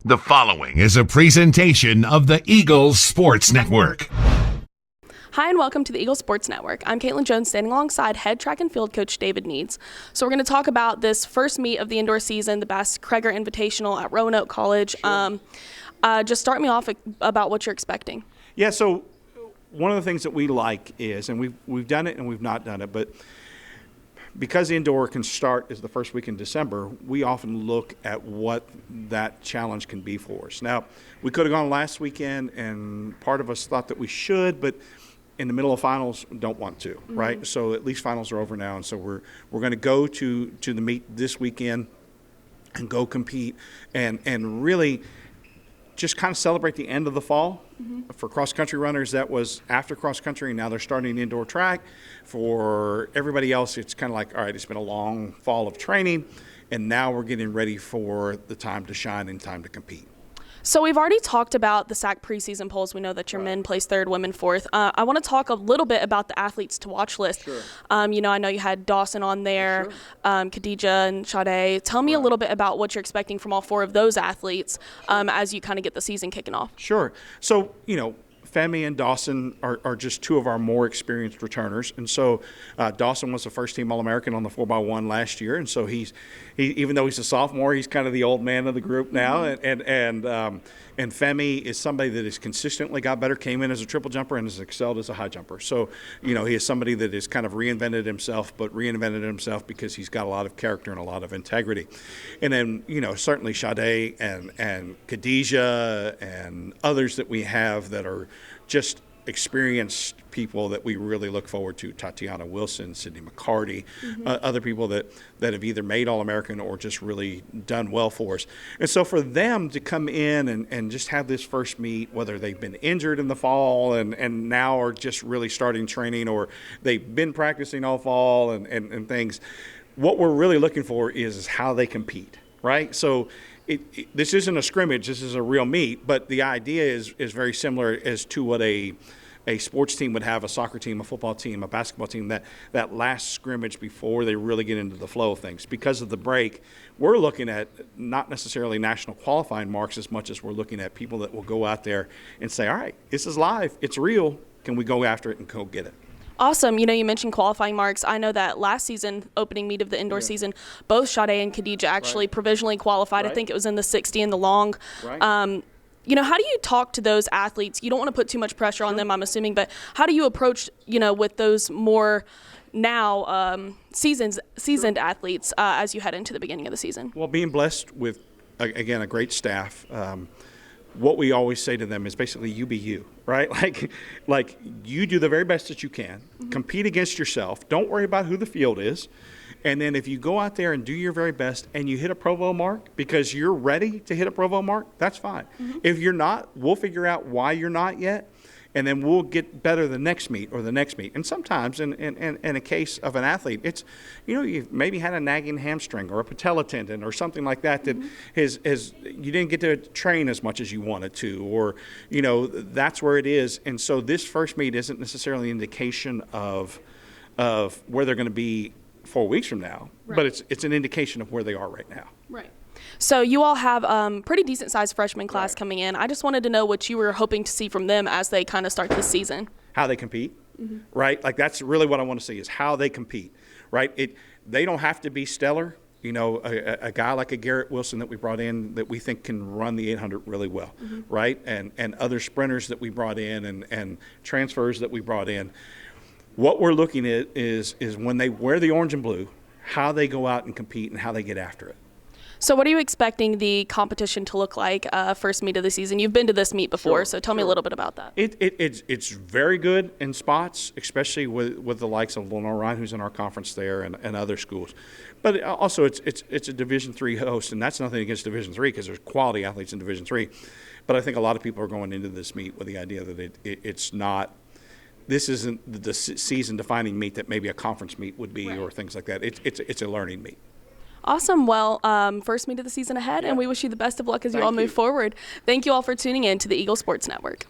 The following is a presentation of the Eagles Sports Network. Hi and welcome to the Eagles Sports Network. I'm Caitlin Jones, standing alongside head track and field coach David Needs. So we're going to talk about this first meet of the indoor season, the Bast-Cregger Invitational at Roanoke College. Sure. Just start me off about what you're expecting. Yeah, so one of the things that we like is, and we've done it and we've not done it, but because indoor can start as the first week in December, we often look at what that challenge can be for us. Now, we could have gone last weekend, and part of us thought that we should, but in the middle of finals, don't want to, right? So at least finals are over now, and so we're going to go to the meet this weekend and go compete and really just kind of celebrate the end of the fall. For cross-country runners, that was after cross-country, and now they're starting indoor track. For everybody else, it's kind of like, all right, it's been a long fall of training, and now we're getting ready for the time to shine and time to compete. So we've already talked about the SAC preseason polls. We know that your men placed third, women fourth. I want to talk a little bit about the athletes to watch list. Sure. I know you had Dawson on there, Khadijah and Sade. Tell me a little bit about what you're expecting from all four of those athletes as you kind of get the season kicking off. Sure. So, Femi and Dawson are just two of our more experienced returners. And so Dawson was the first-team All-American on the 4x1 last year. And so he even though he's a sophomore, he's kind of the old man of the group now. And Femi is somebody that has consistently got better, came in as a triple jumper and has excelled as a high jumper. So, he is somebody that has kind of reinvented himself because he's got a lot of character and a lot of integrity. And then, certainly Sade and Khadijah and others that we have that are just experienced people that we really look forward to, Tatiana Wilson, Sydney McCarty, other people that have either made All-American or just really done well for us. And so for them to come in and just have this first meet, whether they've been injured in the fall and now are just really starting training, or they've been practicing all fall and things, what we're really looking for is how they compete, right? So this isn't a scrimmage, this is a real meet, but the idea is very similar as to what a sports team would have, a soccer team, a football team, a basketball team, that last scrimmage before they really get into the flow of things. Because of the break, we're looking at not necessarily national qualifying marks as much as we're looking at people that will go out there and say, all right, this is live, it's real, can we go after it and go get it? Awesome. You mentioned qualifying marks. I know that last season, opening meet of the indoor season, both Sade and Khadijah actually provisionally qualified. I think it was in the 60 and the long. Right. How do you talk to those athletes? You don't want to put too much pressure on them, I'm assuming, but how do you approach, with those more now seasoned athletes as you head into the beginning of the season? Well, being blessed with, again, a great staff, what we always say to them is basically you be you, right? Like you do the very best that you can, compete against yourself, don't worry about who the field is. And then if you go out there and do your very best and you hit a Provo mark because you're ready to hit a Provo mark, that's fine. If you're not, we'll figure out why you're not yet, and then we'll get better the next meet or the next meet. And sometimes in a case of an athlete, it's, you've maybe had a nagging hamstring or a patella tendon or something like that that has you didn't get to train as much as you wanted to, or, that's where it is. And so this first meet isn't necessarily an indication of where they're going to be 4 weeks from now, but it's an indication of where they are right now. Right. So you all have pretty decent-sized freshman class coming in. I just wanted to know what you were hoping to see from them as they kind of start this season. How they compete, right? Like that's really what I want to see is how they compete, right? They don't have to be stellar. A guy like a Garrett Wilson that we brought in that we think can run the 800 really well, right? And other sprinters that we brought in and transfers that we brought in. What we're looking at is when they wear the orange and blue, how they go out and compete and how they get after it. So what are you expecting the competition to look like first meet of the season? You've been to this meet before, so tell me a little bit about that. It's very good in spots, especially with the likes of Lenore Ryan, who's in our conference there, and other schools. But also it's a Division III host, and that's nothing against Division III because there's quality athletes in Division III. But I think a lot of people are going into this meet with the idea that it's not. This isn't the season-defining meet that maybe a conference meet would be, or things like that. It's a learning meet. Awesome. Well, first meet of the season ahead, and we wish you the best of luck as you all move forward. Thank you all for tuning in to the Eagle Sports Network.